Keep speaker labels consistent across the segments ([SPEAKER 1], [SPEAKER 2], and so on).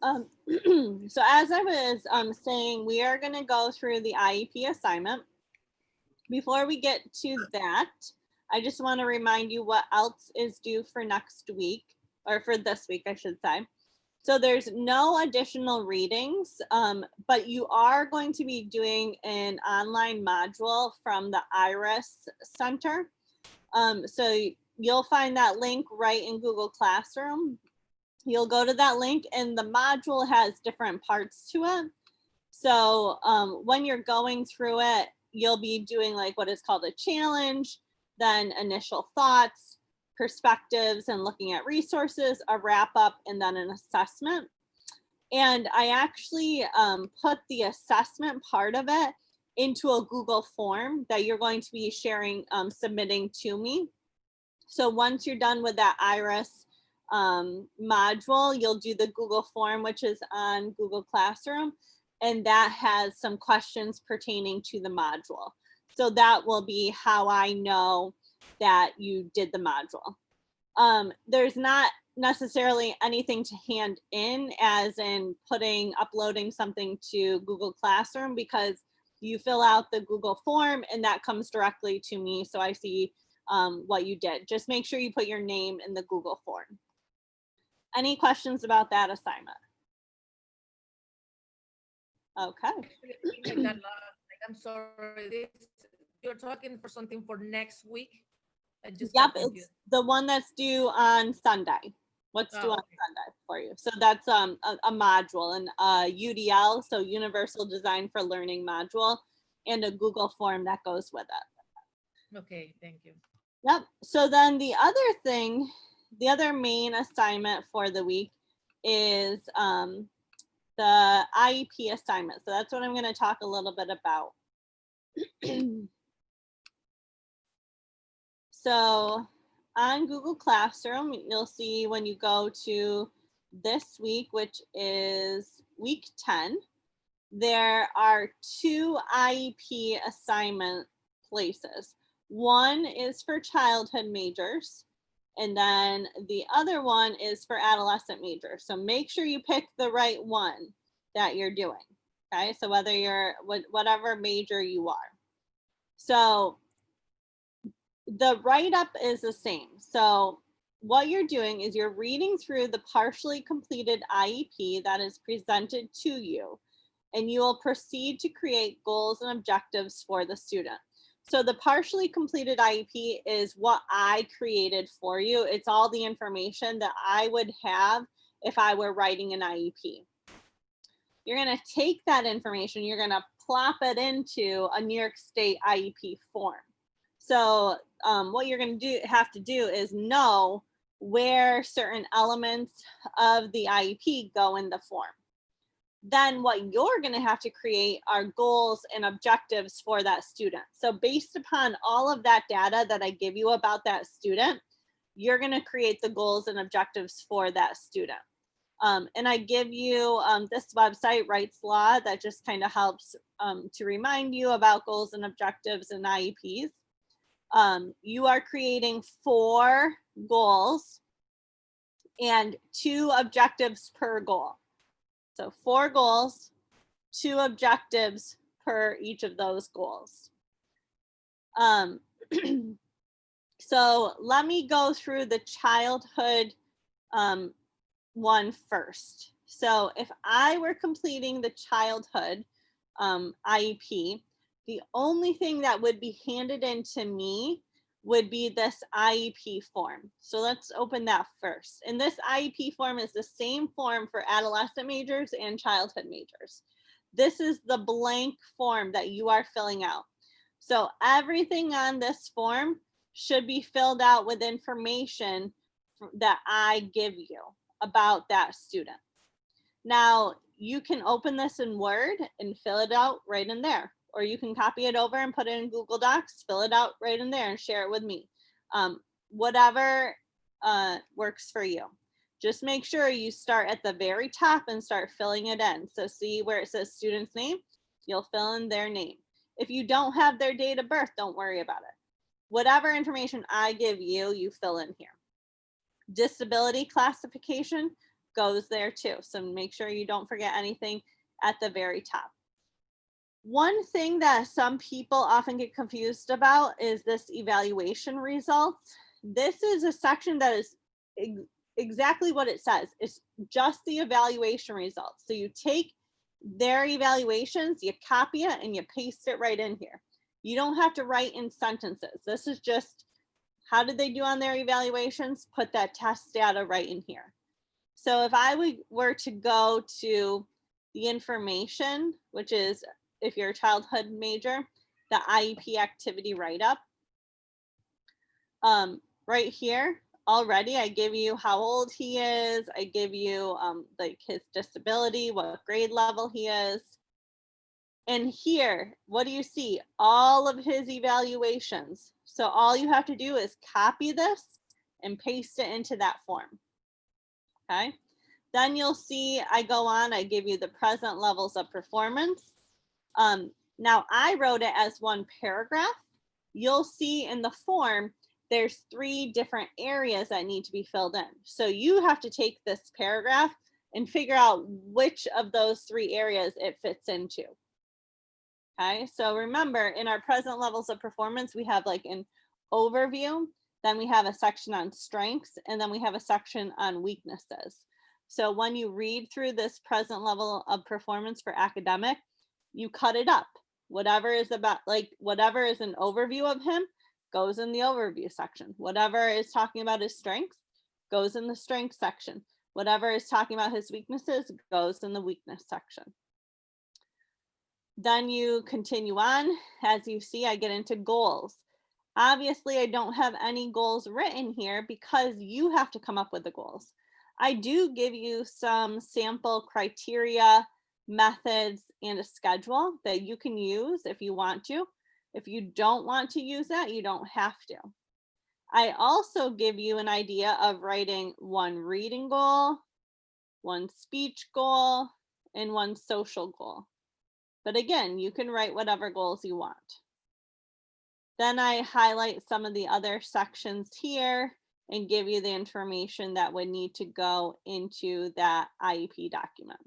[SPEAKER 1] Um, so as I was saying, we are going to go through the IEP assignment. Before we get to that, I just want to remind you what else is due for next week, or for this week, I should say. So there's no additional readings, but you are going to be doing an online module from the IRIS Center. So you'll find that link right in Google Classroom. You'll go to that link and the module has different parts to it. So when you're going through it, you'll be doing like what is called a challenge, then initial thoughts, perspectives, and looking at resources, a wrap up, and then an assessment. And I actually put the assessment part of it into a Google form that you're going to be sharing, submitting to me. So once you're done with that IRIS module, you'll do the Google form, which is on Google Classroom, and that has some questions pertaining to the module. So that will be how I know that you did the module. There's not necessarily anything to hand in, as in uploading something to Google Classroom, because you fill out the Google form and that comes directly to me. So I see what you did. Just make sure you put your name in the Google form. Any questions about that assignment? Okay.
[SPEAKER 2] I'm sorry, you're talking for something for next week?
[SPEAKER 1] Yep, it's the one that's due on Sunday. What's due on Sunday for you? So that's a module, an UDL, so Universal Design for Learning module, and a Google form that goes with it.
[SPEAKER 2] Okay, thank you.
[SPEAKER 1] Yep. So then the other thing, the other main assignment for the week is the IEP assignment. So that's what I'm going to talk a little bit about. So on Google Classroom, you'll see when you go to this week, which is week 10, there are 2 IEP assignment places. One is for childhood majors, and then the other one is for adolescent majors. So make sure you pick the right one that you're doing. Okay, so whether you're whatever major you are. So the write-up is the same. So what you're doing is you're reading through the partially completed IEP that is presented to you, and you will proceed to create goals and objectives for the student. So the partially completed IEP is what I created for you. It's all the information that I would have if I were writing an IEP. You're going to take that information, you're going to plop it into a New York State IEP form. So what you're going to have to do is know where certain elements of the IEP go in the form. Then what you're going to have to create are goals and objectives for that student. So based upon all of that data that I give you about that student, you're going to create the goals and objectives for that student. And I give you this website, Wright's Law, that just kind of helps to remind you about goals and objectives and IEPs. You are creating 4 goals and 2 objectives per goal. So 4 goals, 2 objectives per each of those goals. So let me go through the childhood one first. So if I were completing the childhood IEP, the only thing that would be handed in to me would be this IEP form. So let's open that first. And this IEP form is the same form for adolescent majors and childhood majors. This is the blank form that you are filling out. So everything on this form should be filled out with information that I give you about that student. Now, you can open this in Word and fill it out right in there, or you can copy it over and put it in Google Docs, fill it out right in there and share it with me. Whatever works for you. Just make sure you start at the very top and start filling it in. So see where it says student's name, you'll fill in their name. If you don't have their date of birth, don't worry about it. Whatever information I give you, you fill in here. Disability classification, goes there too. So make sure you don't forget anything at the very top. One thing that some people often get confused about is this evaluation results. This is a section that is exactly what it says. It's just the evaluation results. So you take their evaluations, you copy it, and you paste it right in here. You don't have to write in sentences. This is just how did they do on their evaluations? Put that test data right in here. So if I were to go to the information, which is if you're a childhood major, the IEP activity write-up, right here, already I give you how old he is, I give you like his disability, what grade level he is. And here, what do you see? All of his evaluations. So all you have to do is copy this and paste it into that form. Okay. Then you'll see I go on, I give you the present levels of performance. Now I wrote it as one paragraph. You'll see in the form, there's 3 different areas that need to be filled in. So you have to take this paragraph and figure out which of those 3 areas it fits into. Okay, so remember in our present levels of performance, we have like an overview, then we have a section on strengths, and then we have a section on weaknesses. So when you read through this present level of performance for academic, you cut it up. Whatever is about, like whatever is an overview of him goes in the overview section. Whatever is talking about his strengths goes in the strength section. Whatever is talking about his weaknesses goes in the weakness section. Then you continue on. As you see, I get into goals. Obviously, I don't have any goals written here because you have to come up with the goals. I do give you some sample criteria, methods, and a schedule that you can use if you want to. If you don't want to use that, you don't have to. I also give you an idea of writing one reading goal, one speech goal, and one social goal. But again, you can write whatever goals you want. Then I highlight some of the other sections here and give you the information that would need to go into that IEP document.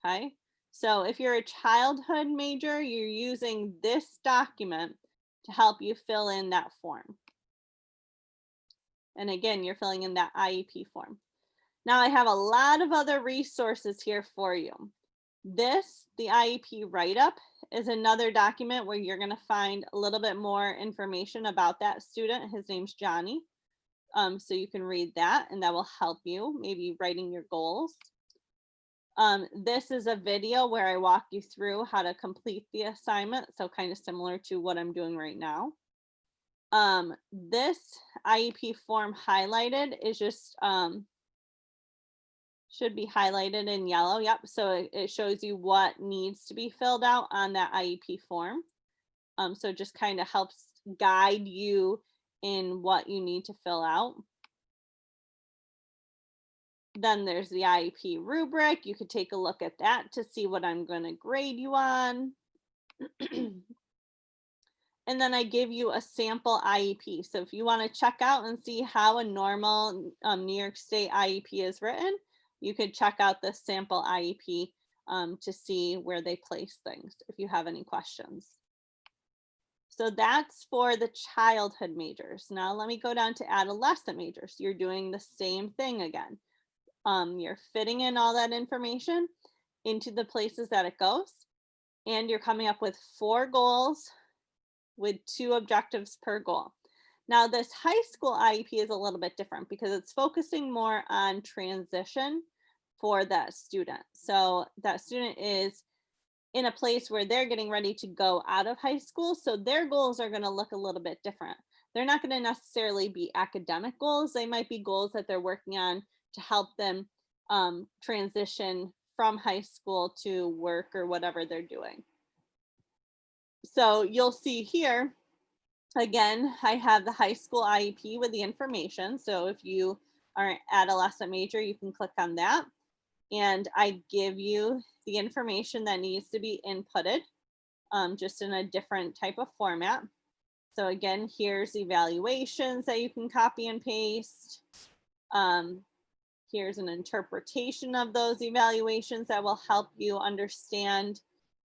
[SPEAKER 1] Okay, so if you're a childhood major, you're using this document to help you fill in that form. And again, you're filling in that IEP form. Now I have a lot of other resources here for you. This, the IEP write-up, is another document where you're going to find a little bit more information about that student. His name's Johnny. So you can read that and that will help you maybe writing your goals. This is a video where I walk you through how to complete the assignment. So kind of similar to what I'm doing right now. This IEP form highlighted is just, should be highlighted in yellow. Yep. So it shows you what needs to be filled out on that IEP form. So it just kind of helps guide you in what you need to fill out. Then there's the IEP rubric. You could take a look at that to see what I'm going to grade you on. And then I give you a sample IEP. So if you want to check out and see how a normal New York State IEP is written, you could check out the sample IEP to see where they place things if you have any questions. So that's for the childhood majors. Now let me go down to adolescent majors. You're doing the same thing again. You're fitting in all that information into the places that it goes, and you're coming up with 4 goals with 2 objectives per goal. Now this high school IEP is a little bit different because it's focusing more on transition for that student. So that student is in a place where they're getting ready to go out of high school. So their goals are going to look a little bit different. They're not going to necessarily be academic goals. They might be goals that they're working on to help them transition from high school to work or whatever they're doing. So you'll see here, again, I have the high school IEP with the information. So if you are an adolescent major, you can click on that. And I give you the information that needs to be inputted, just in a different type of format. So again, here's evaluations that you can copy and paste. Here's an interpretation of those evaluations that will help you understand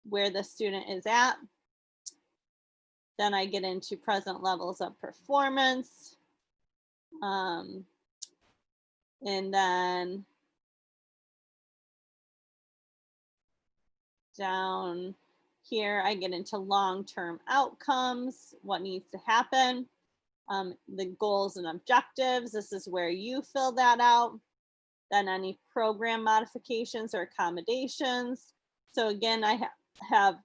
[SPEAKER 1] where the student is at. Then I get into present levels of performance. And then down here, I get into long-term outcomes, what needs to happen, the goals and objectives. This is where you fill that out. Then any program modifications or accommodations. So again, I have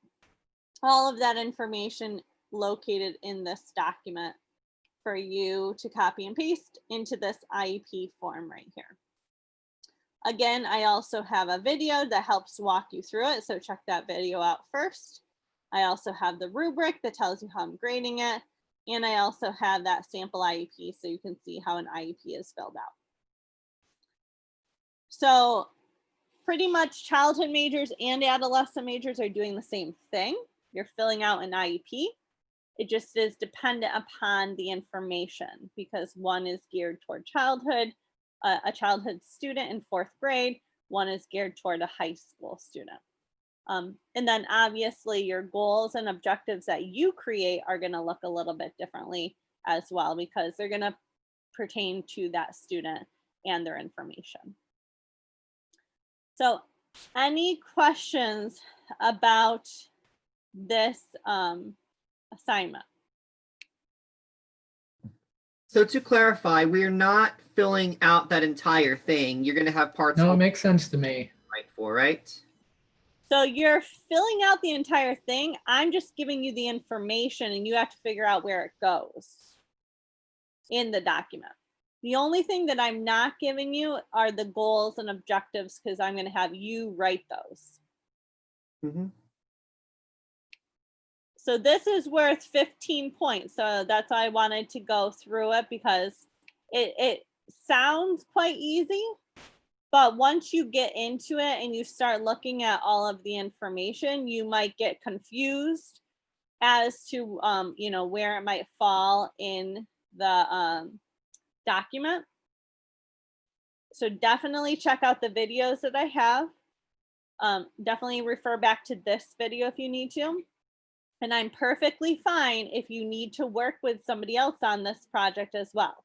[SPEAKER 1] all of that information located in this document for you to copy and paste into this IEP form right here. Again, I also have a video that helps walk you through it, so check that video out first. I also have the rubric that tells you how I'm grading it, and I also have that sample IEP so you can see how an IEP is filled out. So pretty much childhood majors and adolescent majors are doing the same thing. You're filling out an IEP. It just is dependent upon the information because one is geared toward childhood, a childhood student in 4th grade, one is geared toward a high school student. And then obviously your goals and objectives that you create are going to look a little bit differently as well because they're going to pertain to that student and their information. So any questions about this assignment?
[SPEAKER 3] So to clarify, we are not filling out that entire thing. You're going to have parts
[SPEAKER 4] No, it makes sense to me.
[SPEAKER 3] right for, right?
[SPEAKER 1] So you're filling out the entire thing. I'm just giving you the information and you have to figure out where it goes in the document. The only thing that I'm not giving you are the goals and objectives because I'm going to have you write those.
[SPEAKER 3] Mm-hmm.
[SPEAKER 1] So this is worth 15 points. So that's why I wanted to go through it because it sounds quite easy, but once you get into it and you start looking at all of the information, you might get confused as to you know, where it might fall in the document. So definitely check out the videos that I have. Definitely refer back to this video if you need to. And I'm perfectly fine if you need to work with somebody else on this project as well.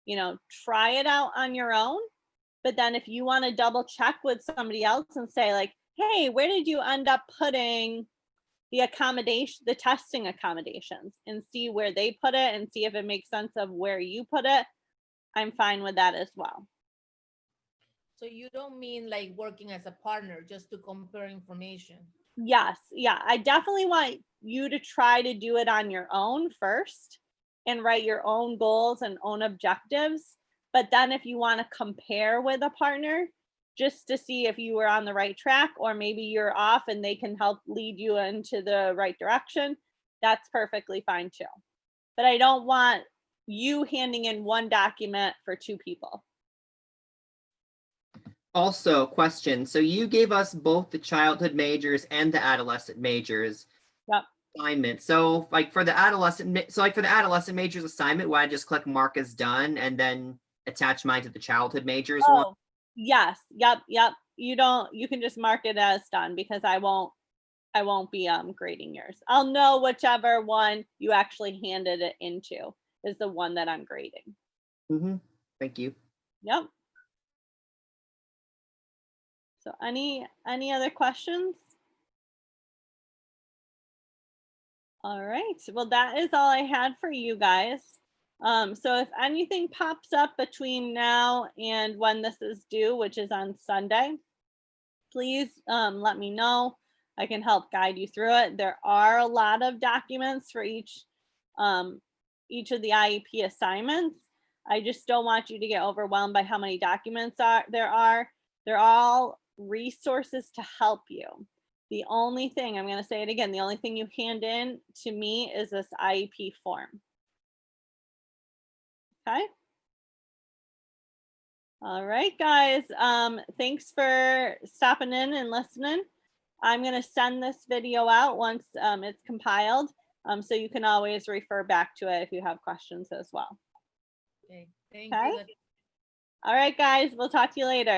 [SPEAKER 1] You know, try it out on your own. But then if you want to double check with somebody else and say like, hey, where did you end up putting the accommodation, the testing accommodations, and see where they put it and see if it makes sense of where you put it, I'm fine with that as well.
[SPEAKER 2] So you don't mean like working as a partner just to compare information?
[SPEAKER 1] Yes, yeah, I definitely want you to try to do it on your own first and write your own goals and own objectives. But then if you want to compare with a partner, just to see if you were on the right track or maybe you're off and they can help lead you into the right direction, that's perfectly fine too. But I don't want you handing in one document for 2 people.
[SPEAKER 3] Also, question. So you gave us both the childhood majors and the adolescent majors
[SPEAKER 1] Yep.
[SPEAKER 3] assignment. So like for the adolescent majors assignment, would I just click mark as done and then attach mine to the childhood majors one?
[SPEAKER 1] Oh, yes. Yep. You can just mark it as done because I won't be grading yours. I'll know whichever one you actually handed it into is the one that I'm grading.
[SPEAKER 3] Mm-hmm. Thank you.
[SPEAKER 1] Yep. So any other questions? All right. Well, that is all I had for you guys. So if anything pops up between now and when this is due, which is on Sunday, please let me know. I can help guide you through it. There are a lot of documents for each of the IEP assignments. I just don't want you to get overwhelmed by how many documents there are. They're all resources to help you. The only thing, I'm going to say it again, the only thing you hand in to me is this IEP form. Okay. All right, guys. Thanks for stopping in and listening. I'm going to send this video out once it's compiled, so you can always refer back to it if you have questions as well.
[SPEAKER 2] Okay, thank
[SPEAKER 1] Okay.
[SPEAKER 2] you.
[SPEAKER 1] All right, guys, we'll talk to you later.